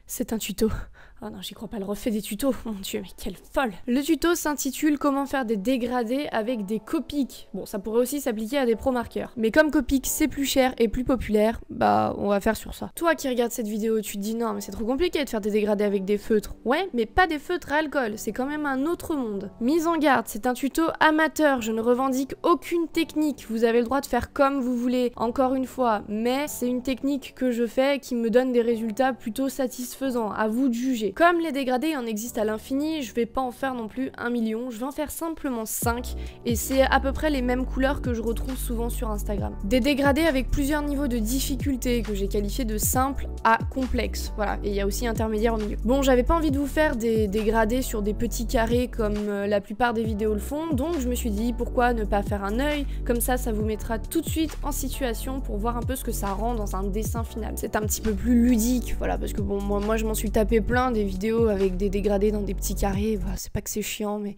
C'est un tuto. Oh non, j'y crois pas, elle refait des tutos. Mon dieu, mais quelle folle. Le tuto s'intitule Comment faire des dégradés avec des Copics. Bon, ça pourrait aussi s'appliquer à des pro marqueurs. Mais comme Copics c'est plus cher et plus populaire, bah on va faire sur ça. Toi qui regardes cette vidéo, tu te dis non mais c'est trop compliqué de faire des dégradés avec des feutres. Ouais, mais pas des feutres à alcool, c'est quand même un autre monde. Mise en garde, c'est un tuto amateur, je ne revendique aucune technique. Vous avez le droit de faire comme vous voulez, encore une fois. Mais c'est une technique que je fais qui me donne des résultats plutôt satisfaisants. À vous de juger. Comme les dégradés en existent à l'infini, je vais pas en faire non plus 1 million, je vais en faire simplement 5 et c'est à peu près les mêmes couleurs que je retrouve souvent sur Instagram. Des dégradés avec plusieurs niveaux de difficulté que j'ai qualifiés de simple à complexe, voilà, et il y a aussi intermédiaire au milieu. Bon, j'avais pas envie de vous faire des dégradés sur des petits carrés comme la plupart des vidéos le font, donc je me suis dit pourquoi ne pas faire un œil, comme ça vous mettra tout de suite en situation pour voir un peu ce que ça rend dans un dessin final. C'est un petit peu plus ludique, voilà, parce que bon, moi je m'en suis tapé plein des vidéos avec des dégradés dans des petits carrés, voilà, c'est pas que c'est chiant, mais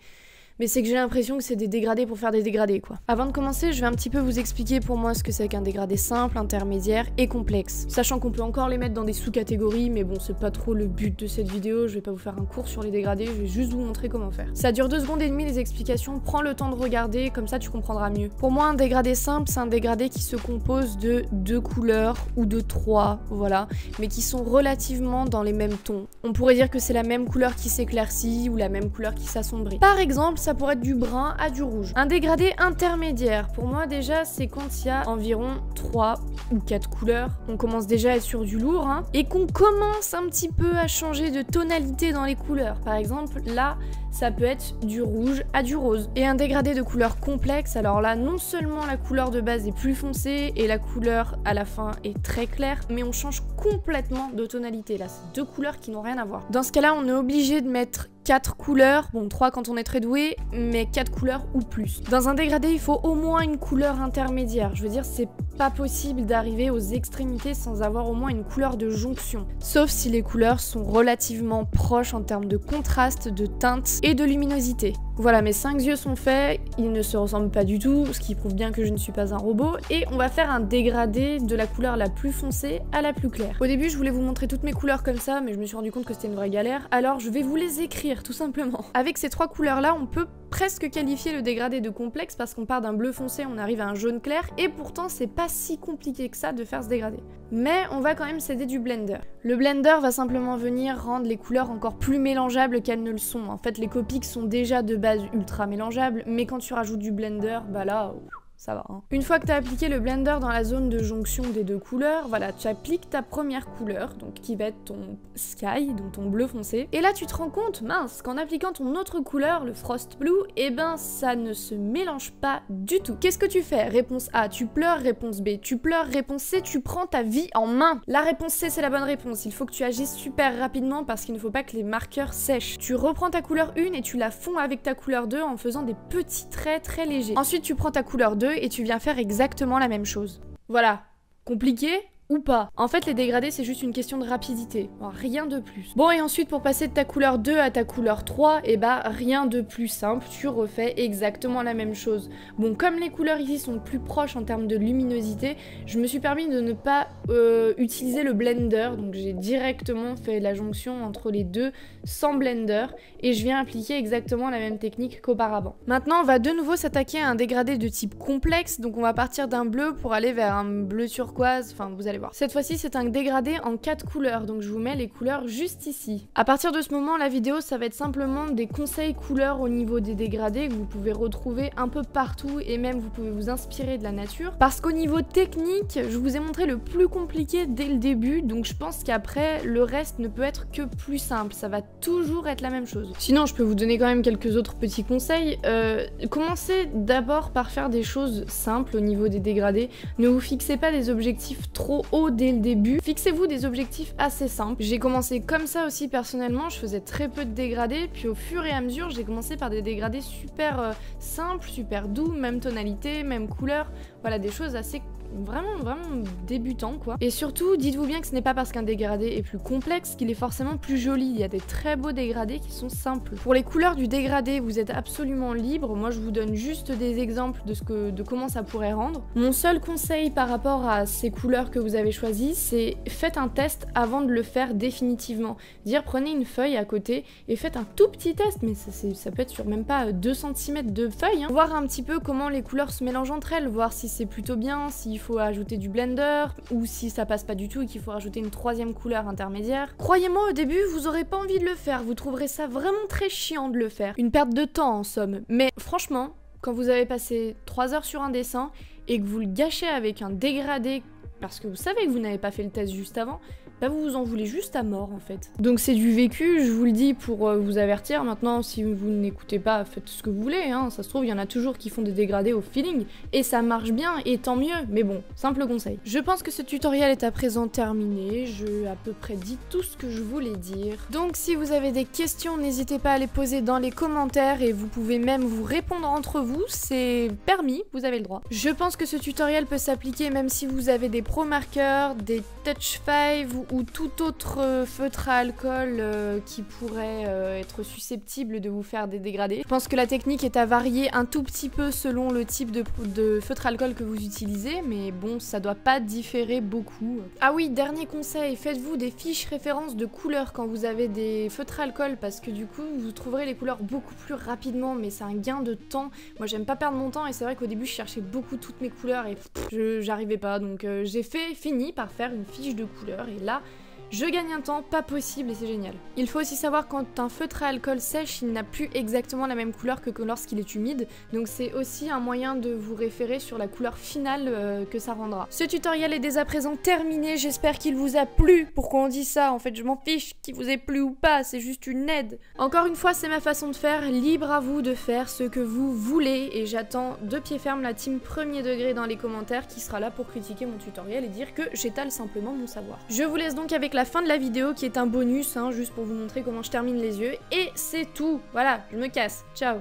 c'est que j'ai l'impression que c'est des dégradés pour faire des dégradés, quoi. Avant de commencer, je vais un petit peu vous expliquer pour moi ce que c'est qu'un dégradé simple, intermédiaire et complexe. Sachant qu'on peut encore les mettre dans des sous-catégories, mais bon, c'est pas trop le but de cette vidéo, je vais pas vous faire un cours sur les dégradés, je vais juste vous montrer comment faire. Ça dure 2 secondes et demie les explications, prends le temps de regarder, comme ça tu comprendras mieux. Pour moi, un dégradé simple, c'est un dégradé qui se compose de 2 couleurs, ou de 3, voilà, mais qui sont relativement dans les mêmes tons. On pourrait dire que c'est la même couleur qui s'éclaircit, ou la même couleur qui s'assombrit. Par exemple, ça pourrait être du brun à du rouge. Un dégradé intermédiaire, pour moi déjà, c'est quand il y a environ 3 ou 4 couleurs. On commence déjà à être sur du lourd, hein, et qu'on commence un petit peu à changer de tonalité dans les couleurs. Par exemple, là, ça peut être du rouge à du rose. Et un dégradé de couleur complexe, alors là, non seulement la couleur de base est plus foncée et la couleur à la fin est très claire, mais on change complètement de tonalité. Là, c'est 2 couleurs qui n'ont rien à voir. Dans ce cas-là, on est obligé de mettre 4 couleurs, bon 3 quand on est très doué, mais 4 couleurs ou plus. Dans un dégradé, il faut au moins une couleur intermédiaire. Je veux dire, c'est pas possible d'arriver aux extrémités sans avoir au moins une couleur de jonction. Sauf si les couleurs sont relativement proches en termes de contraste, de teinte et de luminosité. Voilà, mes 5 yeux sont faits, ils ne se ressemblent pas du tout, ce qui prouve bien que je ne suis pas un robot, et on va faire un dégradé de la couleur la plus foncée à la plus claire. Au début, je voulais vous montrer toutes mes couleurs comme ça, mais je me suis rendu compte que c'était une vraie galère, alors je vais vous les écrire, tout simplement. Avec ces 3 couleurs-là, on peut presque qualifier le dégradé de complexe parce qu'on part d'un bleu foncé, on arrive à un jaune clair, et pourtant c'est pas si compliqué que ça de faire ce dégradé. Mais on va quand même s'aider du blender. Le blender va simplement venir rendre les couleurs encore plus mélangeables qu'elles ne le sont. En fait, les Copics sont déjà de base ultra mélangeables, mais quand tu rajoutes du blender, bah là... ça va, hein. Une fois que tu as appliqué le blender dans la zone de jonction des 2 couleurs, voilà, tu appliques ta première couleur, donc qui va être ton sky, donc ton bleu foncé. Et là, tu te rends compte, mince, qu'en appliquant ton autre couleur, le frost blue, eh ben, ça ne se mélange pas du tout. Qu'est-ce que tu fais? Réponse A, tu pleures. Réponse B, tu pleures. Réponse C, tu prends ta vie en main. La réponse C, c'est la bonne réponse. Il faut que tu agisses super rapidement parce qu'il ne faut pas que les marqueurs sèchent. Tu reprends ta couleur 1 et tu la fonds avec ta couleur 2 en faisant des petits traits très légers. Ensuite, tu prends ta couleur 2 et tu viens faire exactement la même chose. Voilà. Compliqué ou pas. En fait, les dégradés, c'est juste une question de rapidité. Rien de plus. Bon, et ensuite, pour passer de ta couleur 2 à ta couleur 3, et bah, rien de plus simple. Tu refais exactement la même chose. Bon, comme les couleurs ici sont plus proches en termes de luminosité, je me suis permis de ne pas utiliser le blender. Donc, j'ai directement fait la jonction entre les deux sans blender. Et je viens appliquer exactement la même technique qu'auparavant. Maintenant, on va de nouveau s'attaquer à un dégradé de type complexe. Donc, on va partir d'un bleu pour aller vers un bleu turquoise. Enfin, vous allez voir. Cette fois-ci, c'est un dégradé en 4 couleurs, donc je vous mets les couleurs juste ici. À partir de ce moment, la vidéo, ça va être simplement des conseils couleurs au niveau des dégradés que vous pouvez retrouver un peu partout et même vous pouvez vous inspirer de la nature. Parce qu'au niveau technique, je vous ai montré le plus compliqué dès le début, donc je pense qu'après, le reste ne peut être que plus simple. Ça va toujours être la même chose. Sinon, je peux vous donner quand même quelques autres petits conseils. Commencez d'abord par faire des choses simples au niveau des dégradés. Ne vous fixez pas des objectifs trop haut dès le début. Fixez-vous des objectifs assez simples. J'ai commencé comme ça aussi personnellement, je faisais très peu de dégradés, puis au fur et à mesure, j'ai commencé par des dégradés super simples, super doux, même tonalité, même couleur, voilà, des choses assez vraiment débutant quoi. Et surtout, dites-vous bien que ce n'est pas parce qu'un dégradé est plus complexe qu'il est forcément plus joli. Il y a des très beaux dégradés qui sont simples. Pour les couleurs du dégradé, vous êtes absolument libre. Moi, je vous donne juste des exemples de comment ça pourrait rendre. Mon seul conseil par rapport à ces couleurs que vous avez choisies, c'est faites un test avant de le faire définitivement. Prenez une feuille à côté et faites un tout petit test, mais ça peut être sur même pas 2 cm de feuille, hein. Voir un petit peu comment les couleurs se mélangent entre elles, voir si c'est plutôt bien, s'il faut ajouter du blender, ou si ça passe pas du tout et qu'il faut rajouter une troisième couleur intermédiaire. Croyez-moi, au début, vous aurez pas envie de le faire, vous trouverez ça vraiment très chiant de le faire. Une perte de temps en somme. Mais franchement, quand vous avez passé 3 heures sur un dessin et que vous le gâchez avec un dégradé parce que vous savez que vous n'avez pas fait le test juste avant, bah vous vous en voulez juste à mort en fait. Donc c'est du vécu, je vous le dis pour vous avertir. Maintenant, si vous n'écoutez pas, faites ce que vous voulez, hein. Ça se trouve, il y en a toujours qui font des dégradés au feeling, et ça marche bien, et tant mieux, mais bon, simple conseil. Je pense que ce tutoriel est à présent terminé, j'ai à peu près dit tout ce que je voulais dire. Donc si vous avez des questions, n'hésitez pas à les poser dans les commentaires, et vous pouvez même vous répondre entre vous, c'est permis, vous avez le droit. Je pense que ce tutoriel peut s'appliquer même si vous avez des pro marqueurs, des touch 5 ou tout autre feutre à alcool qui pourrait être susceptible de vous faire des dégradés. Je pense que la technique est à varier un tout petit peu selon le type de feutre à alcool que vous utilisez, mais bon, ça doit pas différer beaucoup. Ah oui, dernier conseil, faites-vous des fiches références de couleurs quand vous avez des feutres à alcool, parce que du coup, vous trouverez les couleurs beaucoup plus rapidement, mais c'est un gain de temps. Moi, j'aime pas perdre mon temps, et c'est vrai qu'au début, je cherchais beaucoup toutes mes couleurs, et j'arrivais pas, donc j'ai fini par faire une fiche de couleurs, et là, je gagne un temps pas possible et c'est génial. Il faut aussi savoir quand un feutre à alcool sèche, il n'a plus exactement la même couleur que lorsqu'il est humide, donc c'est aussi un moyen de vous référer sur la couleur finale que ça rendra. Ce tutoriel est dès à présent terminé, j'espère qu'il vous a plu. Pourquoi on dit ça? En fait, je m'en fiche qu'il vous ait plu ou pas, c'est juste une aide. Encore une fois, c'est ma façon de faire, libre à vous de faire ce que vous voulez, et j'attends de pied ferme la team premier degré dans les commentaires qui sera là pour critiquer mon tutoriel et dire que j'étale simplement mon savoir. Je vous laisse donc avec la fin de la vidéo qui est un bonus, hein, juste pour vous montrer comment je termine les yeux, et c'est tout. Voilà, je me casse. Ciao.